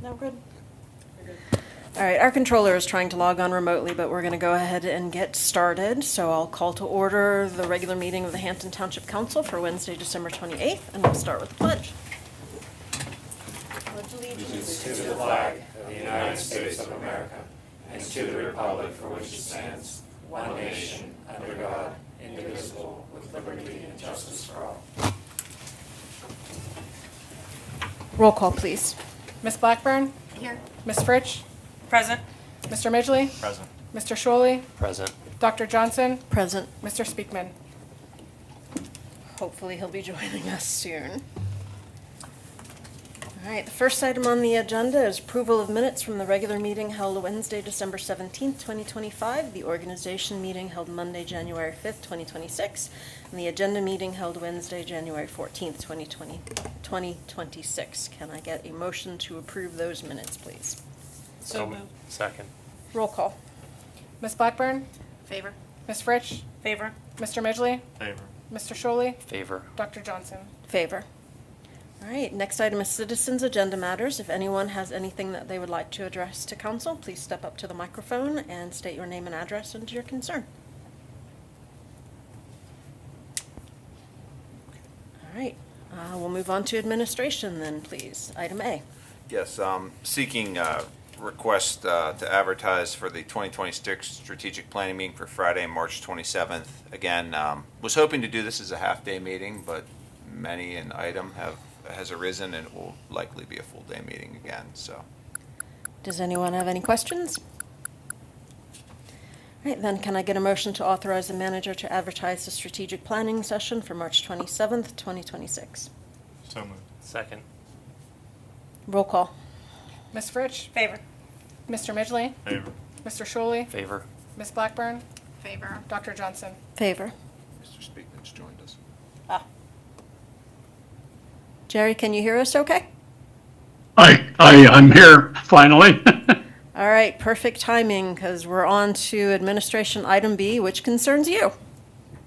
No good? All right, our controller is trying to log on remotely, but we're going to go ahead and get started. So I'll call to order the regular meeting of the Hampton Township Council for Wednesday, December 28th, and we'll start with the pledge. Pledge allegiance To the flag of the United States of America and to the republic for which it stands, one nation, under God, indivisible, with liberty and justice for all. Roll call, please. Ms. Blackburn? Here. Ms. Fritsch? Present. Mr. Midgley? Present. Mr. Shuley? Present. Dr. Johnson? Present. Mr. Speakman? Hopefully he'll be joining us soon. All right, the first item on the agenda is approval of minutes from the regular meeting held Wednesday, December 17th, 2025, the organization meeting held Monday, January 5th, 2026, and the agenda meeting held Wednesday, January 14th, 2026. Can I get a motion to approve those minutes, please? So moved. Second. Roll call. Ms. Blackburn? Favor. Ms. Fritsch? Favor. Mr. Midgley? Favor. Mr. Shuley? Favor. Dr. Johnson? Favor. All right, next item is citizens' agenda matters. If anyone has anything that they would like to address to council, please step up to the microphone and state your name and address and your concern. All right, we'll move on to administration then, please. Item A. Yes, seeking request to advertise for the 2026 strategic planning meeting for Friday, March 27th. Again, was hoping to do this as a half-day meeting, but many an item has arisen and it will likely be a full-day meeting again, so. Does anyone have any questions? All right, then can I get a motion to authorize the manager to advertise the strategic planning session for March 27th, 2026? So moved. Second. Roll call. Ms. Fritsch? Favor. Mr. Midgley? Favor. Mr. Shuley? Favor. Ms. Blackburn? Favor. Dr. Johnson? Favor. Mr. Speakman's joined us. Jerry, can you hear us okay? I'm here finally. All right, perfect timing, because we're on to administration item B, which concerns you.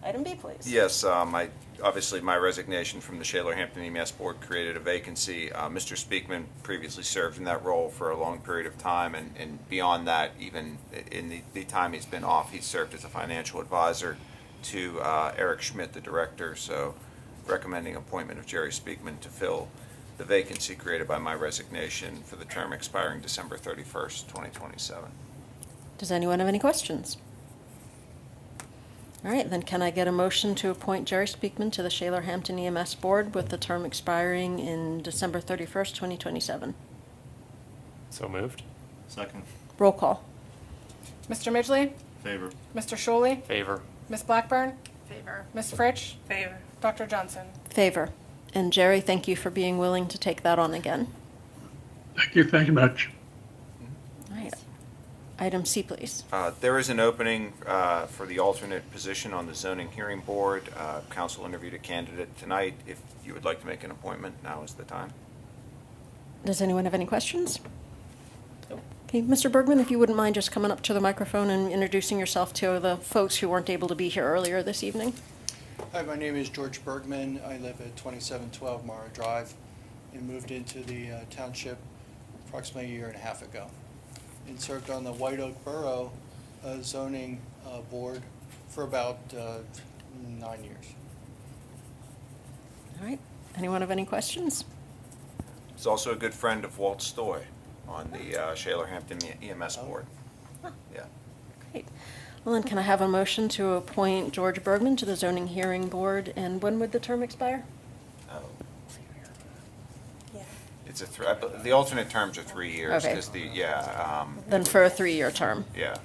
Item B, please. Yes, obviously my resignation from the Shaler Hampton EMS Board created a vacancy. Mr. Speakman previously served in that role for a long period of time, and beyond that, even in the time he's been off, he's served as a financial advisor to Eric Schmidt, the director, so recommending appointment of Jerry Speakman to fill the vacancy created by my resignation for the term expiring December 31st, 2027. Does anyone have any questions? All right, then can I get a motion to appoint Jerry Speakman to the Shaler Hampton EMS Board with the term expiring in December 31st, 2027? So moved. Second. Roll call. Mr. Midgley? Favor. Mr. Shuley? Favor. Ms. Blackburn? Favor. Ms. Fritsch? Favor. Dr. Johnson? Favor. And Jerry, thank you for being willing to take that on again. Thank you much. All right. Item C, please. There is an opening for the alternate position on the zoning hearing board. Council interviewed a candidate tonight. If you would like to make an appointment, now is the time. Does anyone have any questions? Okay, Mr. Bergman, if you wouldn't mind just coming up to the microphone and introducing yourself to the folks who weren't able to be here earlier this evening. Hi, my name is George Bergman. I live at 2712 Mara Drive and moved into the township approximately a year and a half ago and served on the White Oak Borough zoning board for about 9 years. All right. Anyone have any questions? He's also a good friend of Walt Stoy on the Shaler Hampton EMS board. Yeah. Great. Well, then can I have a motion to appoint George Bergman to the zoning hearing board, and when would the term expire? Oh. Yeah. It's the alternate terms are 3 years. Okay. Because Then for a 3-year term. yeah.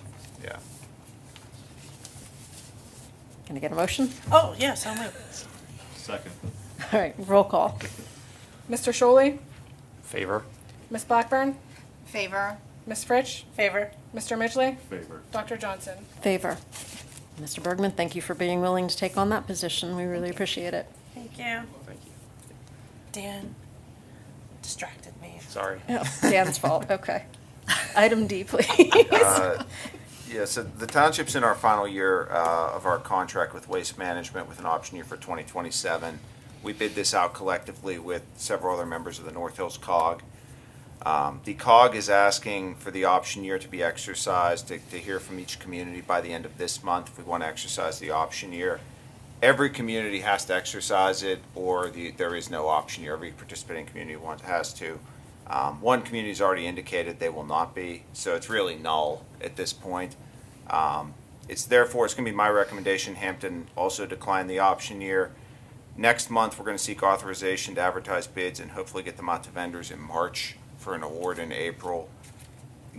Can I get a motion? Oh, yes, I'll move. Second. All right, roll call. Mr. Shuley? Favor. Ms. Blackburn? Favor. Ms. Fritsch? Favor. Mr. Midgley? Favor. Dr. Johnson? Favor. Mr. Bergman, thank you for being willing to take on that position. We really appreciate it. Thank you. Thank you. Dan distracted me. Sorry. Oh, Dan's fault, okay. Item D, please. Yeah, so the township's in our final year of our contract with Waste Management with an option year for 2027. We bid this out collectively with several other members of the North Hills COG. The COG is asking for the option year to be exercised, to hear from each community by the end of this month if we want to exercise the option year. Every community has to exercise it, or there is no option year. Every participating community has to. One community's already indicated they will not be, so it's really null at this point. It's going to be my recommendation, Hampton also decline the option year. Next month, we're going to seek authorization to advertise bids and hopefully get them out to vendors in March for an award in April.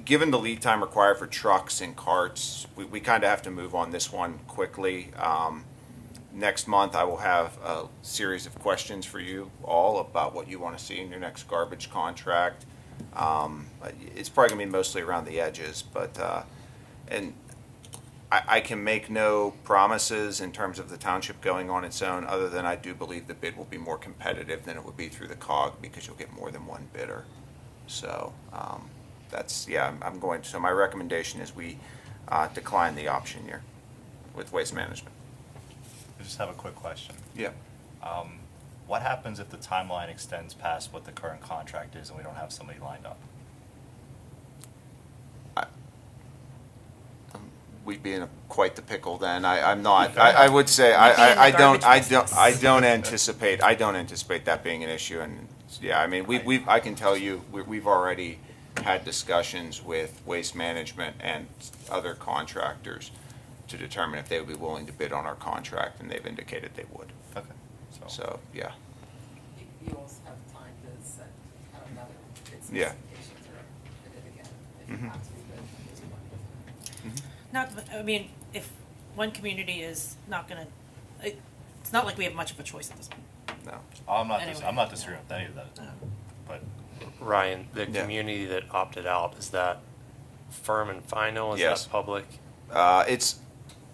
Given the lead time required for trucks and carts, we kind of have to move on this one quickly. Next month, I will have a series of questions for you all about what you want to see in your next garbage contract. It's probably going to be mostly around the edges, but and I can make no promises in terms of the township going on its own, other than I do believe the bid will be more competitive than it would be through the COG because you'll get more than one bidder. So so my recommendation is we decline the option year with Waste Management. I just have a quick question. Yeah. What happens if the timeline extends past what the current contract is and we don't have somebody lined up? We'd be in quite the pickle then. I'm not. I would say I don't anticipate that being an issue. And yeah, I mean I can tell you we've already had discussions with Waste Management and other contractors to determine if they would be willing to bid on our contract, and they've indicated they would. Okay. So yeah. You also have time to set another bid Yeah. specifications or bid it again if you Mhm. have to, but at this point. Not, I mean, if one community is not gonna, it's not like we have much of a choice at this point. No. I'm not Anyway. disagreeing with any of that, but Ryan, the Yeah. community that opted out, is that firm and final? Is Yes. that public? It's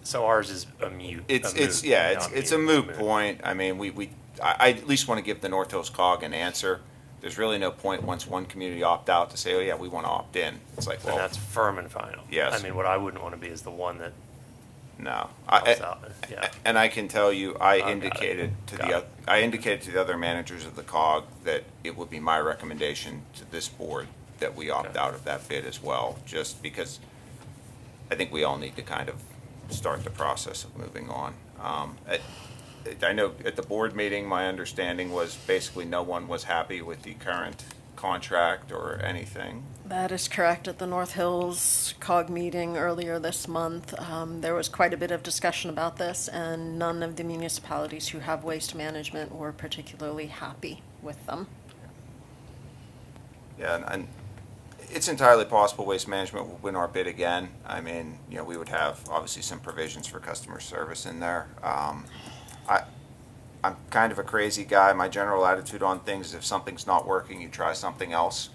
So ours is a moot. it's a moot point. I mean, I at least want to give the North Hills COG an answer. There's really no point once one community opt out to say, oh yeah, we want to opt in. It's like, And well, that's firm and final. Yes. I mean, what I wouldn't want to be is the one that no. opts out. Yeah. And I can tell you, I Got it. indicated to Got the other managers of the COG that it would be my recommendation to this board that we opt Okay. out of that bid as well, just because I think we all need to kind of start the process of moving on. I know at the board meeting, my understanding was basically no one was happy with the current contract or anything. That is correct. At the North Hills COG meeting earlier this month, there was quite a bit of discussion about this, and none of the municipalities who have waste management were particularly happy with them. Yeah, and it's entirely possible Waste Management will win our bid again. I mean, we would have obviously some provisions for customer service in there. I'm kind of a crazy guy. My general attitude on things is if something's not working, you try something else.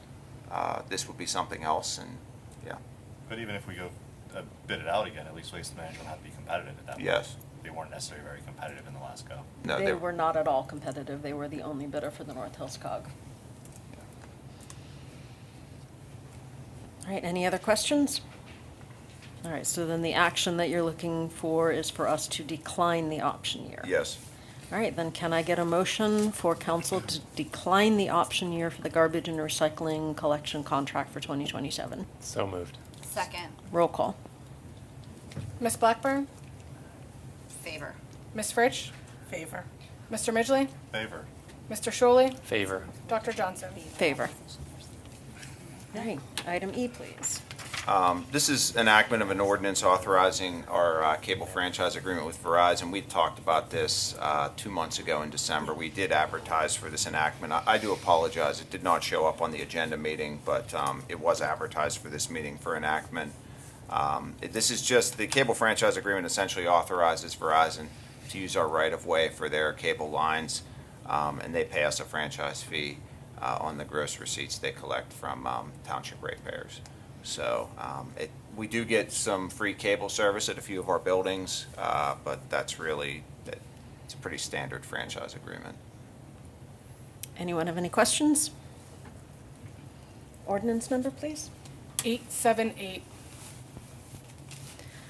This would be something else, and yeah. But even if we go bid it out again, at least Waste Management have to be competitive at that point. Yes. They weren't necessarily very competitive in the last go. No, They were not at all competitive. They were the only bidder for the North Hills COG. All right, any other questions? All right, so then the action that you're looking for is for us to decline the option year. Yes. All right, then can I get a motion for council to decline the option year for the garbage and recycling collection contract for 2027? So moved. Second. Roll call. Ms. Blackburn, Favor. Ms. Fritsch, Favor. Mr. Midgley, Favor. Mr. Shuley, Favor. Dr. Johnson. Favor. All right, item E, please. This is enactment of an ordinance authorizing our cable franchise agreement with Verizon. We talked about this 2 months ago in December. We did advertise for this enactment. I do apologize. It did not show up on the agenda meeting, but it was advertised for this meeting for enactment. This is just, the cable franchise agreement essentially authorizes Verizon to use our right-of-way for their cable lines, and they pay us a franchise fee on the gross receipts they collect from township ratepayers. So we do get some free cable service at a few of our buildings, but it's a pretty standard franchise agreement. Anyone have any questions? Ordinance number, please. 878.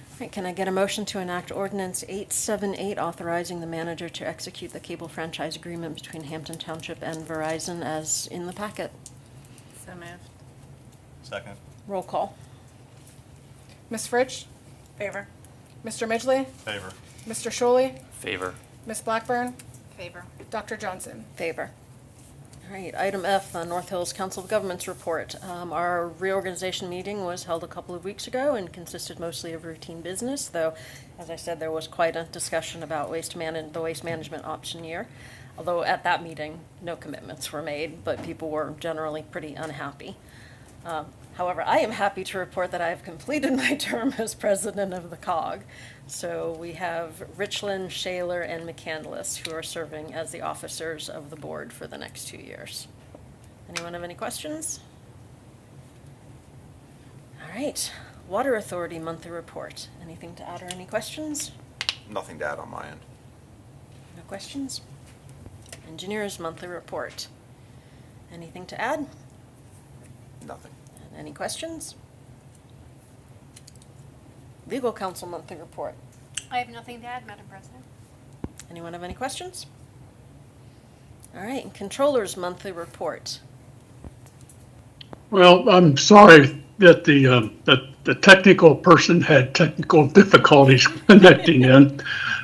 All right, can I get a motion to enact ordinance 878 authorizing the manager to execute the cable franchise agreement between Hampton Township and Verizon as in the packet? So moved. Second. Roll call. Ms. Fritsch? Favor. Mr. Midgley? Favor. Mr. Sholey? Favor. Ms. Blackburn? Favor. Dr. Johnson? Favor. All right, item F, the North Hills Council of Governments report. Our reorganization meeting was held a couple of weeks ago and consisted mostly of routine business, though, as I said, there was quite a discussion about the waste management option year. Although at that meeting, no commitments were made, but people were generally pretty unhappy. However, I am happy to report that I have completed my term as president of the COG. So we have Richland, Shaler, and McCandless who are serving as the officers of the board for the next 2 years. Anyone have any questions? All right, Water Authority monthly report. Anything to add or any questions? Nothing to add on my end. No questions? Engineers monthly report. Anything to add? Nothing. Any questions? Legal counsel monthly report. I have nothing to add, Madam President. Anyone have any questions? All right, and controllers monthly report. Well, I'm sorry that the technical person had technical difficulties connecting in.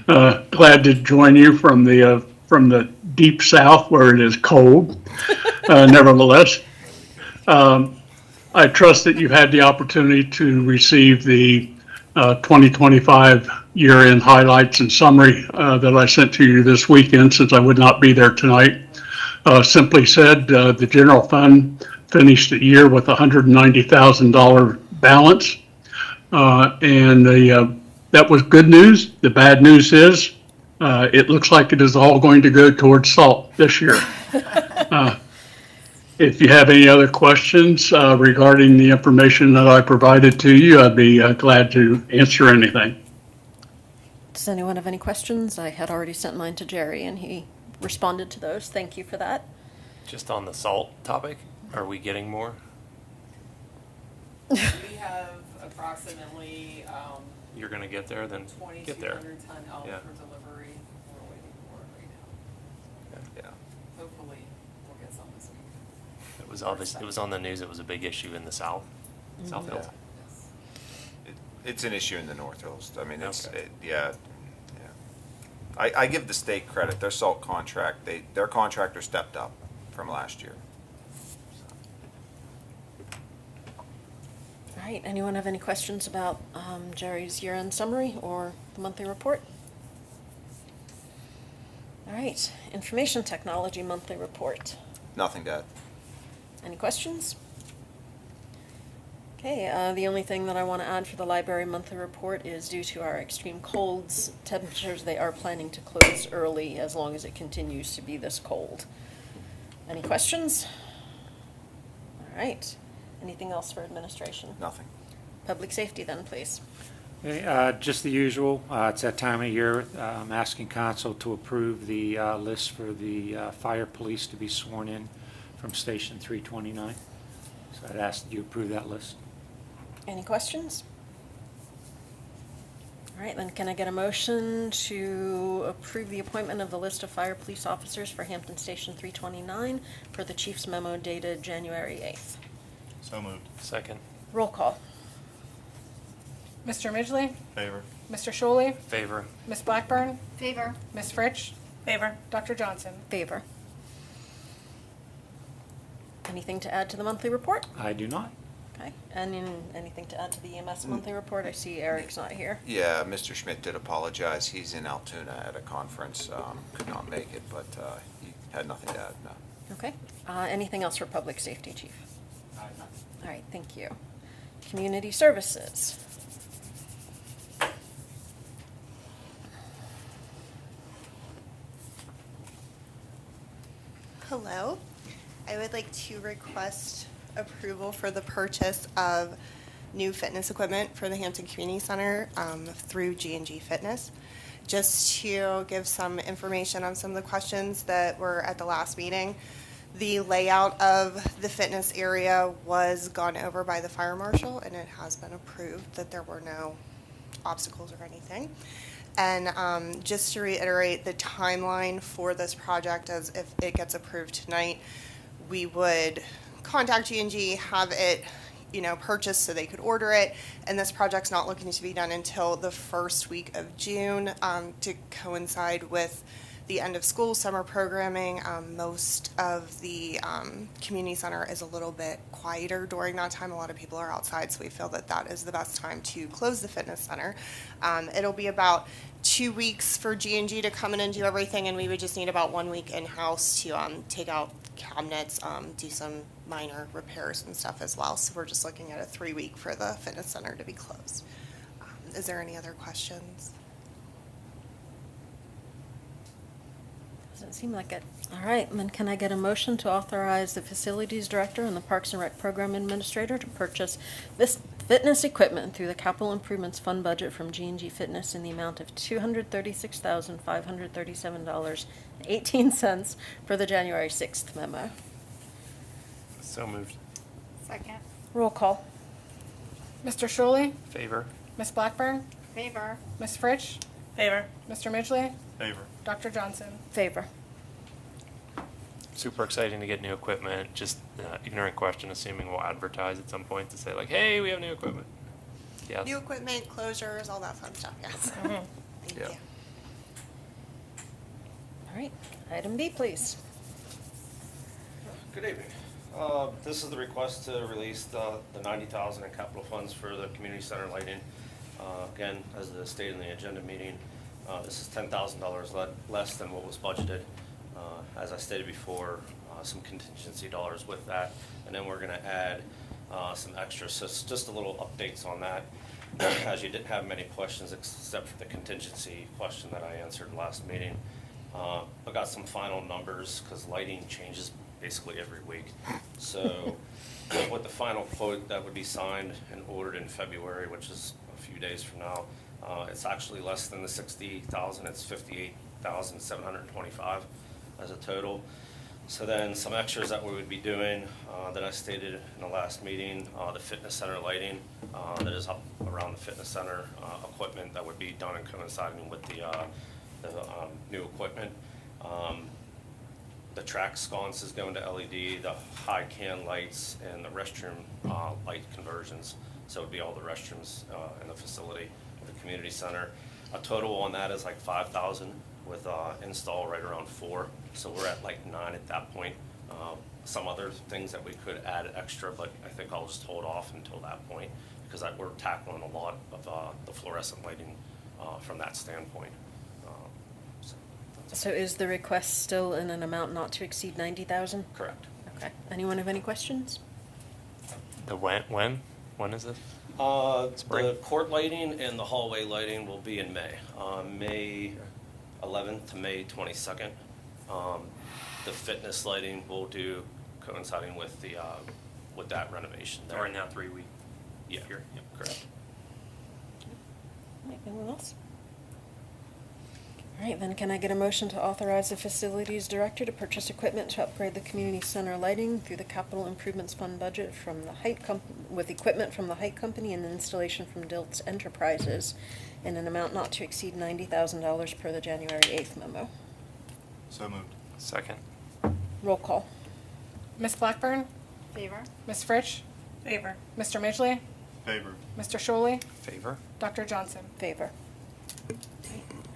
Glad to join you from the deep south where it is cold. Nevertheless, I trust that you had the opportunity to receive the 2025 year-end highlights and summary that I sent to you this weekend, since I would not be there tonight. Simply said, the general fund finished the year with a $190,000 balance, and that was good news. The bad news is it looks like it is all going to go towards salt this year. If you have any other questions regarding the information that I provided to you, I'd be glad to answer anything. Does anyone have any questions? I had already sent mine to Jerry and he responded to those. Thank you for that. Just on the salt topic, are we getting more? We have approximately, You're gonna get there, then get there. 2,200 ton out Yeah. for delivery. We're waiting for it right now. Yeah. Hopefully, we'll get some this week. It was on the news, it was a big issue in the south, South Hills. Yes. It's an issue in the North Hills. I mean, Okay. yeah. I give the state credit. Their salt contract, their contractor stepped up from last year. All right, anyone have any questions about Jerry's year-end summary or the monthly report? All right, information technology monthly report. Nothing to add. Any questions? Okay, the only thing that I want to add for the library monthly report is due to our extreme colds temperatures, they are planning to close early as long as it continues to be this cold. Any questions? All right, anything else for administration? Nothing. Public safety then, please. Okay, just the usual. It's that time of year. I'm asking council to approve the list for the fire police to be sworn in from Station 329. So I'd ask that you approve that list. Any questions? All right, then can I get a motion to approve the appointment of the list of fire police officers for Hampton Station 329 per the chief's memo dated January 8th? So moved. Second. Roll call. Mr. Midgley? Favor. Mr. Sholey? Favor. Ms. Blackburn? Favor. Ms. Fritsch? Favor. Dr. Johnson? Favor. Anything to add to the monthly report? I do not. Okay, and anything to add to the EMS monthly report? I see Eric's not here. Yeah, Mr. Schmidt did apologize. He's in Altoona at a conference, could not make it, but he had nothing to add, no. Okay, anything else for public safety, chief? All right, thank you. Community services. Hello. I would like to request approval for the purchase of new fitness equipment for the Hampton Community Center through G&G Fitness. Just to give some information on some of the questions that were at the last meeting, the layout of the fitness area was gone over by the fire marshal, and it has been approved that there were no obstacles or anything. And just to reiterate the timeline for this project, as if it gets approved tonight, we would contact G&G, have it purchase so they could order it. And this project's not looking to be done until the first week of June, to coincide with the end of school, summer programming. Most of the community center is a little bit quieter during that time. A lot of people are outside, so we feel that that is the best time to close the fitness center. It'll be about 2 weeks for G&G to come in and do everything, and we would just need about 1 week in-house to take out cabinets, do some minor repairs and stuff as well. So we're just looking at a 3-week for the fitness center to be closed. Is there any other questions? Doesn't seem like it. All right, then can I get a motion to authorize the Facilities Director and the Parks and Rec Program Administrator to purchase this fitness equipment through the Capital Improvements Fund budget from G&G Fitness in the amount of $236,537.18 for the January 6th memo? So moved. Second. Roll call. Mr. Shuley, Favor. Ms. Blackburn, Favor. Ms. Fritsch, Favor. Mr. Midgley, Favor. Dr. Johnson. Favor. Super exciting to get new equipment. Just ignorant question, assuming we'll advertise at some point to say like, hey, we have new equipment. Yes. New equipment, closures, all that fun stuff, yes. Thank Yeah. you. All right, item B, please. Good evening. This is the request to release the $90,000 in capital funds for the community center lighting. Again, as the stated in the agenda meeting, this is $10,000 less than what was budgeted. As I stated before, some contingency dollars with that, and then we're going to add some extras. So it's just a little updates on that, as you didn't have many questions except for the contingency question that I answered last meeting. I got some final numbers because lighting changes basically every week. So with the final quote that would be signed and ordered in February, which is a few days from now, it's actually less than the $60,000. It's $58,725 as a total. So then some extras that we would be doing that I stated in the last meeting, the fitness center lighting that is up around the fitness center, equipment that would be done and coinciding with the new equipment. The track sconce is going to LED, the high can lights, and the restroom light conversions. So it would be all the restrooms in the facility of the community center. A total on that is like 5,000 with install right around 4. So we're at like 9 at that point. Some other things that we could add extra, but I think I'll just hold off until that point because we're tackling a lot of the fluorescent lighting from that standpoint. So is the request still in an amount not to exceed 90,000? Correct. Okay. Anyone have any questions? The when? When is this? The court lighting and the hallway lighting will be in May. May 11th to May 22nd. The fitness lighting will do coinciding with the with that renovation there. Right now, 3 weeks. Yeah. Yep, correct. Anyone else? All right, then can I get a motion to authorize the Facilities Director to purchase equipment to upgrade the community center lighting through the Capital Improvements Fund budget from the Height with equipment from the Height Company and installation from Diltz Enterprises in an amount not to exceed $90,000 per the January 8th memo? So moved. Second. Roll call. Ms. Blackburn, Favor. Ms. Fritsch, Favor. Mr. Midgley, Favor. Mr. Shuley, Favor. Dr. Johnson. Favor.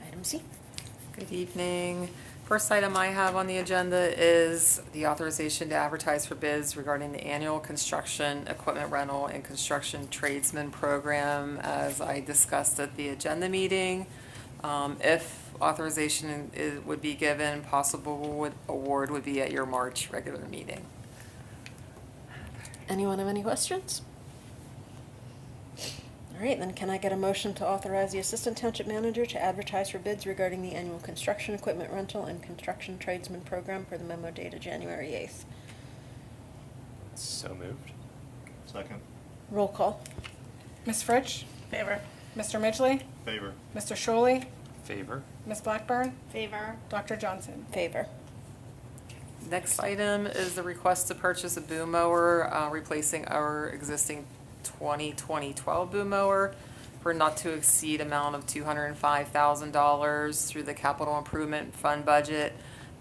Item C. Good evening. First item I have on the agenda is the authorization to advertise for bids regarding the annual construction equipment rental and construction tradesman program, as I discussed at the agenda meeting. If authorization would be given, possible award would be at your March regular meeting. Anyone have any questions? All right, then can I get a motion to authorize the Assistant Township Manager to advertise for bids regarding the annual construction equipment rental and construction tradesman program per the memo dated January 8th? So moved. Second. Roll call. Ms. Fritsch, Favor. Mr. Midgley, Favor. Mr. Shuley, Favor. Ms. Blackburn, Favor. Dr. Johnson. Favor. Next item is the request to purchase a boom mower, replacing our existing 2012 boom mower for not to exceed amount of $205,000 through the Capital Improvement Fund budget.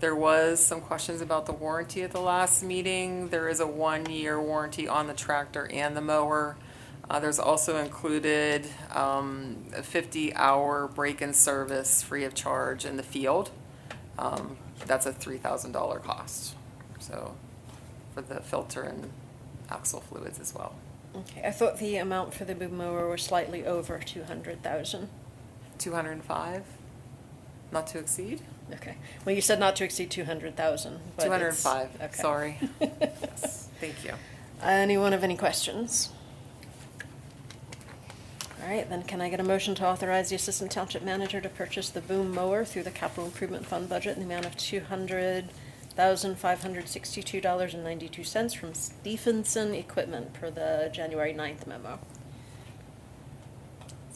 There was some questions about the warranty at the last meeting. There is a 1-year warranty on the tractor and the mower. There's also included a 50-hour break-in service free of charge in the field. That's a $3,000 cost, so for the filter and axle fluids as well. Okay, I thought the amount for the boom mower was slightly over 200,000. 205, not to exceed? Okay, well, you said not to exceed 200,000, but it's- 205, okay. sorry. Yes, thank you. Anyone have any questions? All right, then can I get a motion to authorize the Assistant Township Manager to purchase the boom mower through the Capital Improvement Fund budget in the amount of $200,562.92 from Stephenson Equipment per the January 9th memo?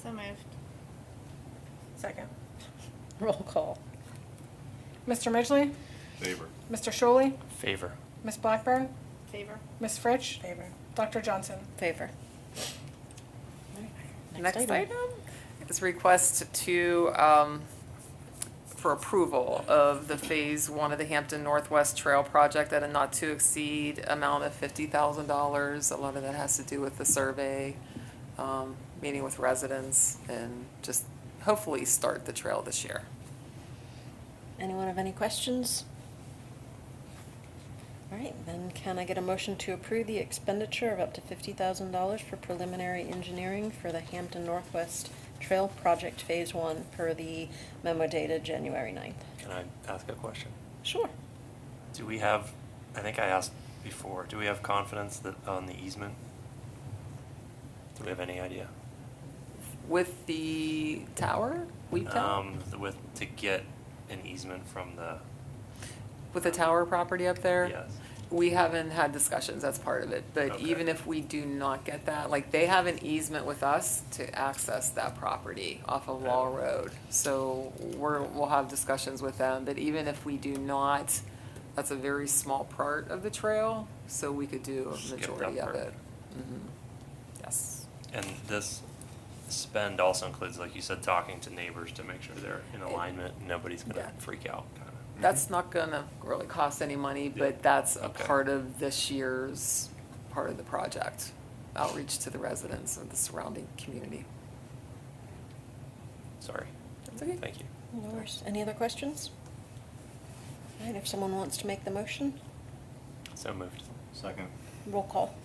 So moved. Second. Roll call. Mr. Midgley? Favor. Mr. Shuley? Favor. Ms. Blackburn? Favor. Ms. Fritsch? Favor. Dr. Johnson? Favor. Next item is request to, for approval of the Phase 1 of the Hampton Northwest Trail Project at a not-to-exceed amount of $50,000. A lot of that has to do with the survey, meeting with residents, and just hopefully start the trail this year. Anyone have any questions? All right, then can I get a motion to approve the expenditure of up to $50,000 for preliminary engineering for the Hampton Northwest Trail Project Phase 1 per the memo dated January 9th? Can I ask a question? Sure. Do we have, I think I asked before, do we have confidence that on the easement? Do we have any idea? With the tower, Weep Tower? To get an easement from the, With the tower property up there? yes. We haven't had discussions, that's part of it, but Okay. even if we do not get that, like, they have an easement with us to access that property off of Law Road. So we'll have discussions with them, but even if we do not, that's a very small part of the trail, so we could do a Skip majority that of part. it. Yes. And this spend also includes, like you said, talking to neighbors to make sure they're in alignment and nobody's gonna Yeah. freak out, kind of. That's not gonna really cost any money, Yeah. but that's a Okay. part of this year's, part of the project, outreach to the residents of the surrounding community. Sorry. That's okay. Thank you. No worries. Any other questions? All right, if someone wants to make the motion, So moved. Second. roll call.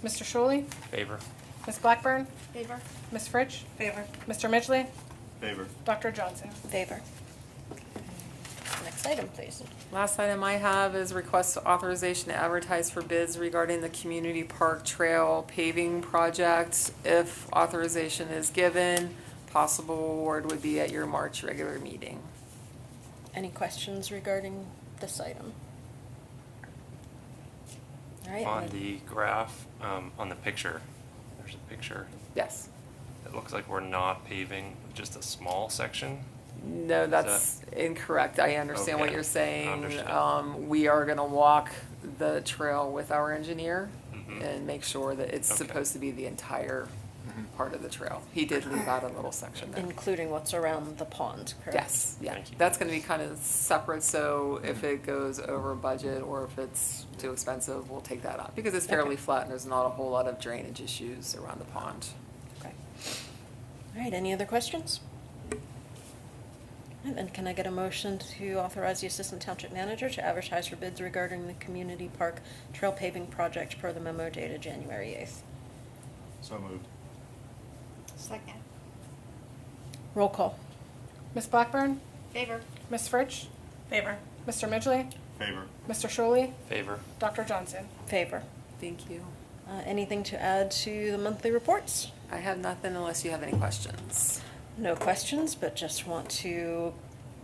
Mr. Shuley? Favor? Ms. Blackburn? Favor. Ms. Fritsch? Favor. Mr. Midgley? Favor. Dr. Johnson? Favor. Next item, please. Last item I have is request authorization to advertise for bids regarding the Community Park Trail paving project. If authorization is given, possible award would be at your March regular meeting. Any questions regarding this item? All right. On then- the graph, on the picture, there's a picture. Yes. It looks like we're not paving just a small section. No, that's incorrect. I understand what Okay. you're saying. Understood. We are gonna walk the trail with our engineer Mhm. and make sure that it's Okay. supposed to be the entire part of the trail. He did leave out a little section there. Including what's around the pond, correct? Yes, yeah. Thank you. That's gonna be kind of separate, so if it goes over budget or if it's too expensive, we'll take that out. Because it's fairly Okay. flat and there's not a whole lot of drainage issues around the pond. Okay. All right, any other questions? All right, then can I get a motion to authorize the Assistant Township Manager to advertise for bids regarding the Community Park Trail paving project per the memo dated January 8th? So moved. Second. Roll call. Ms. Blackburn? Favor. Ms. Fritsch? Favor. Mr. Midgley? Favor. Mr. Shuley? Favor? Dr. Johnson? Favor. Thank you. Anything to add to the monthly reports? I have nothing unless you have any questions. No questions, but just want to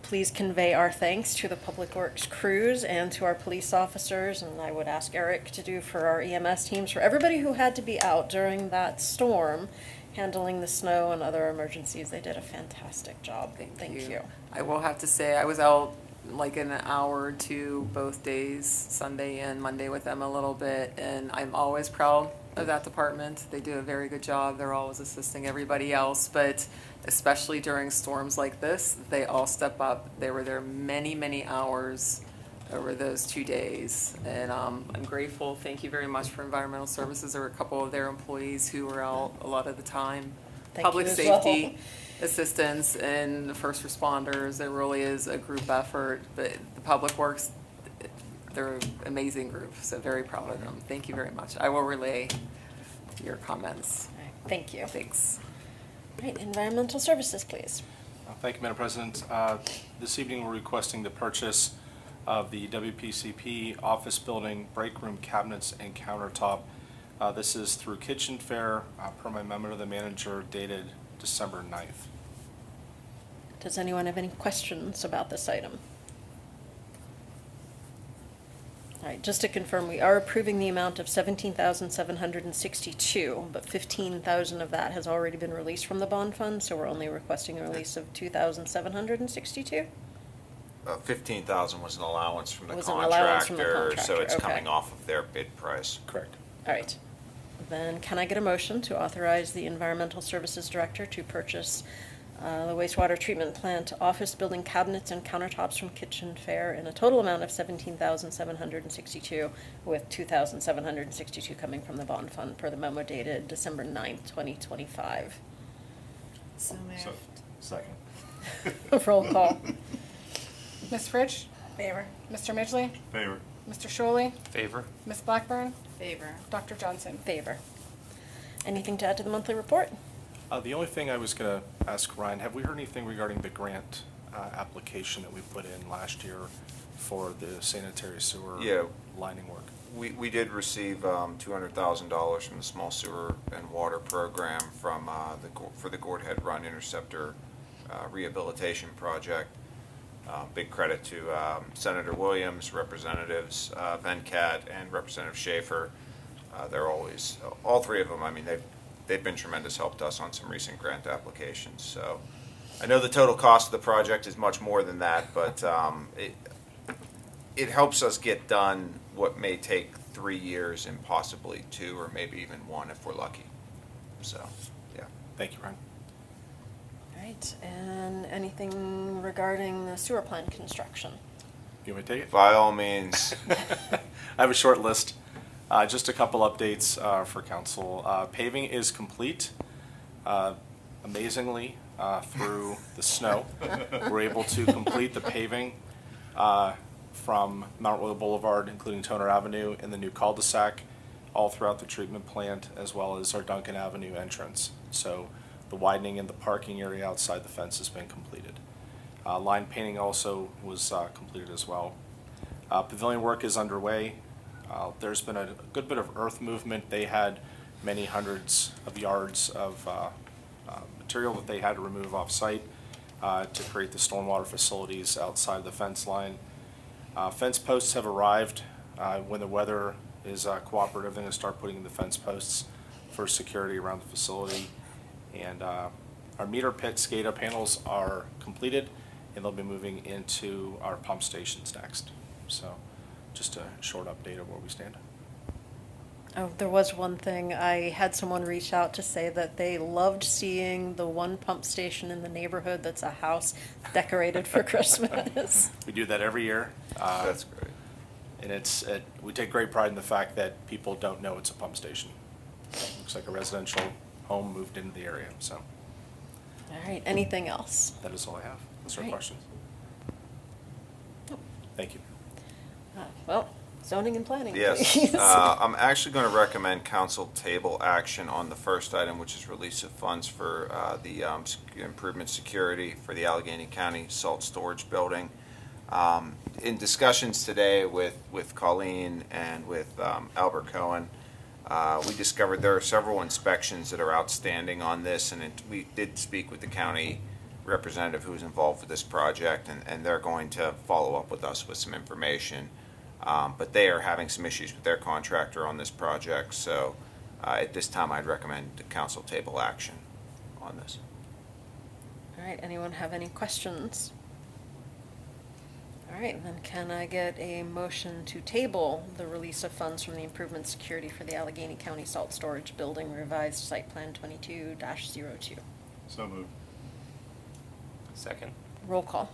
please convey our thanks to the Public Works crews and to our police officers, and I would ask Eric to do for our EMS teams, for everybody who had to be out during that storm, handling the snow and other emergencies. They did a fantastic job. Thank you. I will have to say, I was out like an hour or two both days, Sunday and Monday with them a little bit, and I'm always proud of that department. They do a very good job. They're always assisting everybody else, but especially during storms like this, they all step up. They were there many, many hours over those 2 days, and I'm grateful. Thank you very much for Environmental Services. There were a couple of their employees who were out a lot of the time. Thank Public you as well. safety assistance and the first responders. It really is a group effort, but the Public Works, they're an amazing group, so very proud of them. Thank you very much. I will relay your comments. All right, thank you. Thanks. All right, Environmental Services, please. Thank you, Madam President. This evening, we're requesting the purchase of the WPCP office building break room cabinets and countertop. This is through Kitchen Fair, per my memo to the manager dated December 9th. Does anyone have any questions about this item? All right, just to confirm, we are approving the amount of $17,762, but $15,000 of that has already been released from the bond fund, so we're only requesting a release of $2,762? 15,000 was an allowance from the Was an allowance from the contractor, so it's contractor, coming okay. off of their bid price. Correct. All right. Then can I get a motion to authorize the Environmental Services Director to purchase the wastewater treatment plant office building cabinets and countertops from Kitchen Fair in a total amount of $17,762, with $2,762 coming from the bond fund per the memo dated December 9th, 2025. So moved. Second. Roll call. Ms. Fritsch? Favor. Mr. Midgley? Favor. Mr. Shirley? Favor? Ms. Blackburn? Favor. Dr. Johnson? Favor. Anything to add to the monthly report? The only thing I was going to ask Ryan, have we heard anything regarding the grant application that we put in last year for the sanitary sewer Yeah. lining work? We did receive $200,000 from the Small Sewer and Water Program from for the Gord Head Run Interceptor Rehabilitation Project. Big credit to Senator Williams, Representatives Venkat, and Representative Schaefer. They're always, all three of them, I mean, they've been tremendous help to us on some recent grant applications. So I know the total cost of the project is much more than that, but it helps us get done what may take 3 years and possibly 2 or maybe even 1 if we're lucky. So, yeah. Thank you, Ryan. All right, and anything regarding the sewer plant construction? You want me to take it? By all means. I have a short list. Just a couple updates for council. Paving is complete. Amazingly, through the snow, we're able to complete the paving from Mount Royal Boulevard, including Toner Avenue, and the new cul-de-sac, all throughout the treatment plant, as well as our Duncan Avenue entrance. So the widening in the parking area outside the fence has been completed. Line painting also was completed as well. Pavilion work is underway. There's been a good bit of earth movement. They had many hundreds of yards of material that they had to remove off-site to create the stormwater facilities outside the fence line. Fence posts have arrived. When the weather is cooperative, they're going to start putting in the fence posts for security around the facility. And our meter pit SCADA panels are completed, and they'll be moving into our pump stations next. So just a short update of where we stand. Oh, there was one thing. I had someone reach out to say that they loved seeing the one pump station in the neighborhood that's a house decorated for Christmas. We do that every year. That's great. And we take great pride in the fact that people don't know it's a pump station. It looks like a residential home moved into the area, so All right, anything else? that is all I have. Those are Great. questions. Thank you. Well, zoning and planning, Yes, please. I'm actually going to recommend council table action on the first item, which is release of funds for the improvement security for the Allegheny County Salt Storage Building. In discussions today with Colleen and with Albert Cohen, we discovered there are several inspections that are outstanding on this, and we did speak with the county representative who's involved with this project, and they're going to follow up with us with some information. But they are having some issues with their contractor on this project, so at this time I'd recommend the council table action on this. All right, anyone have any questions? All right, then can I get a motion to table the release of funds from the improvement security for the Allegheny County Salt Storage Building revised site plan 22-02? So moved. Second. Roll call.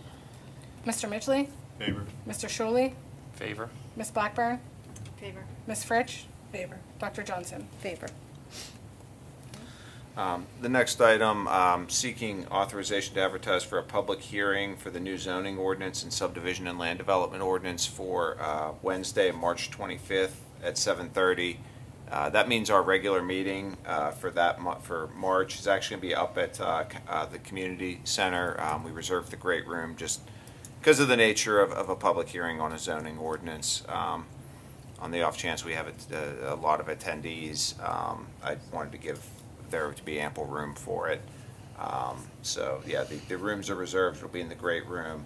Mr. Midgley? Favor. Mr. Shuley? Favor. Ms. Blackburn? Favor. Ms. Fritsch? Favor. Dr. Johnson? Favor. The next item, seeking authorization to advertise for a public hearing for the new zoning ordinance and subdivision and land development ordinance for Wednesday, March 25th at 7:30. That means our regular meeting for March is actually going to be up at the community center. We reserved the great room just because of the nature of a public hearing on a zoning ordinance. On the off chance we have a lot of attendees, I wanted to give there to be ample room for it. So yeah, the rooms are reserved. It'll be in the great room.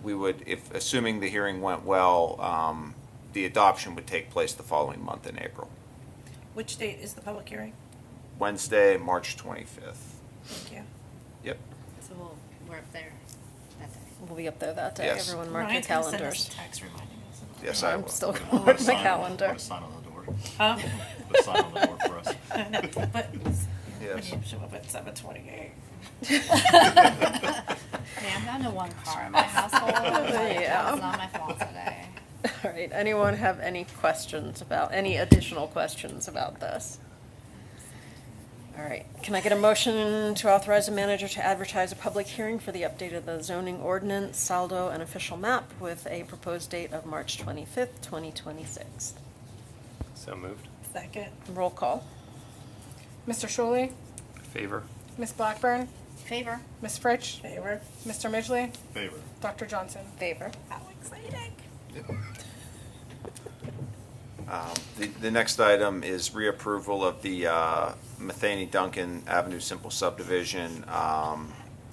We would, if assuming the hearing went well, the adoption would take place the following month in April. Which date is the public hearing? Wednesday, March 25th. Thank you. Yep. So we're up there that day. We'll be up there that day. Yes. Everyone mark your Ryan's gonna send us calendars. a text reminding us of it. Yes, I I'm will. still going to mark my calendar. Put a sign on the door. Huh? Put a sign on the door for us. I know, but when Yes. you show up at 7:28. Hey, I'm down to one car in my household. Like, Yeah. It's not my fault today. All right, anyone have any additional questions about this? All right, can I get a motion to authorize the manager to advertise a public hearing for the update of the zoning ordinance, saldo, and official map with a proposed date of March 25th, 2026? So moved. Second. Roll call. Mr. Shuley? Favor. Ms. Blackburn? Favor. Ms. Fritsch? Favor. Mr. Midgley? Favor. Dr. Johnson? Favor. How exciting. The next item is reapproval of the Matheny Duncan Avenue Simple Subdivision.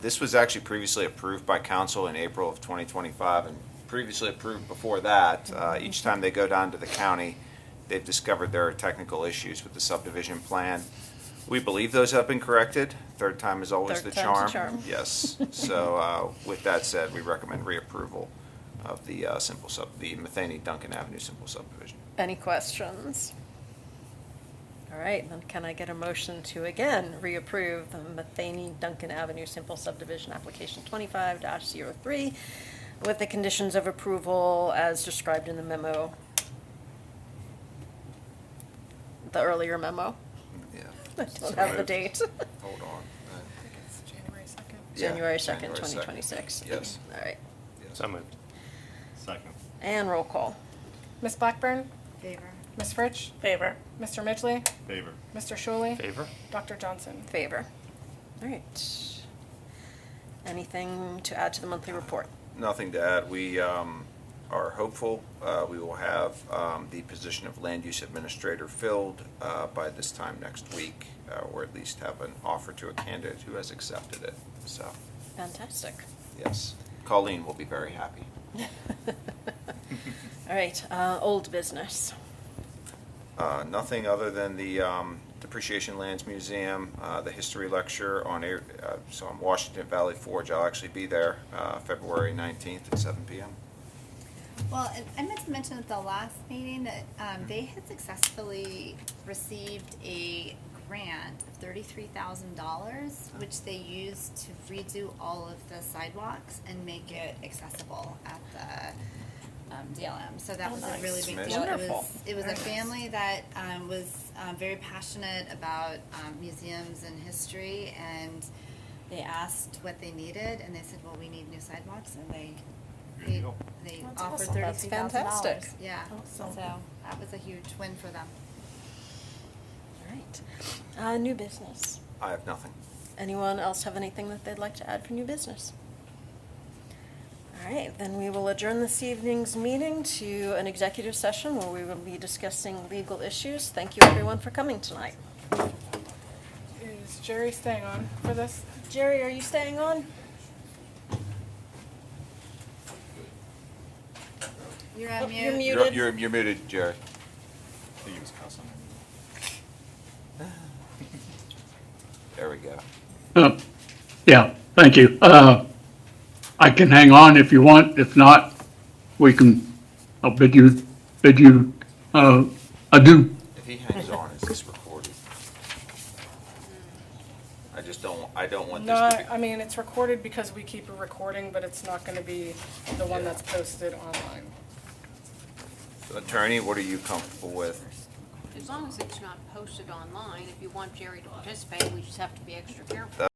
This was actually previously approved by council in April of 2025 and previously approved before that. Each time they go down to the county, they've discovered there are technical issues with the subdivision plan. We believe those have been corrected. Third time is always Third the time's charm. the charm. Yes. So with that said, we recommend reapproval of the the Matheny Duncan Avenue Simple Subdivision. Any questions? All right, then can I get a motion to again reapprove the Matheny Duncan Avenue Simple Subdivision Application 25-03 with the conditions of approval as described in the memo, the earlier memo? Yeah. I don't have the date. Hold on. It's January 2nd. Yeah, January 2nd, January 2nd. 2026. Yes. All right, So moved. Second. and roll call. Ms. Blackburn? Favor. Ms. Fritsch? Favor. Mr. Midgley? Favor. Mr. Shuley? Favor. Dr. Johnson? Favor. All right. Anything to add to the monthly report? Nothing to add. We are hopeful we will have the position of land use administrator filled by this time next week, or at least have an offer to a candidate who has accepted it. So, Fantastic. yes, Colleen will be very happy. All right, old business. Nothing other than the Depreciation Lands Museum, the history lecture on Washington Valley Forge. I'll actually be there February 19th at 7 p.m. Well, and I meant to mention at the last meeting that they had successfully received a grant of $33,000, which they used to redo all of the sidewalks and make it accessible at the DLM. So that Oh, was nice. a really big Amazing. deal. Wonderful. It was a Very nice. family that was very passionate about museums and history, and they asked what they needed, and they said, "Well, we need new sidewalks," and they That's offered awesome. That's $33,000. fantastic. Yeah, Awesome. so that was a huge win for them. All right. New business. I have nothing. Anyone else have anything that they'd like to add for new business? All right, then we will adjourn this evening's meeting to an executive session where we will be discussing legal issues. Thank you, everyone, for coming tonight. Is Jerry staying on for this? Jerry, are you staying on? You're Oh, on you're mute. muted. You're muted, Jerry. I think he was cussing. There we go. Yeah, thank you. I can hang on if you want. If not, I'll bid you adieu. If he hangs on, is this recorded? I don't want this to Not, be. I mean, it's recorded because we keep a recording, but it's not gonna be the one that's posted online. Attorney, what are you comfortable with? As long as it's not posted online, if you want Jerry to participate, we just have to be extra careful.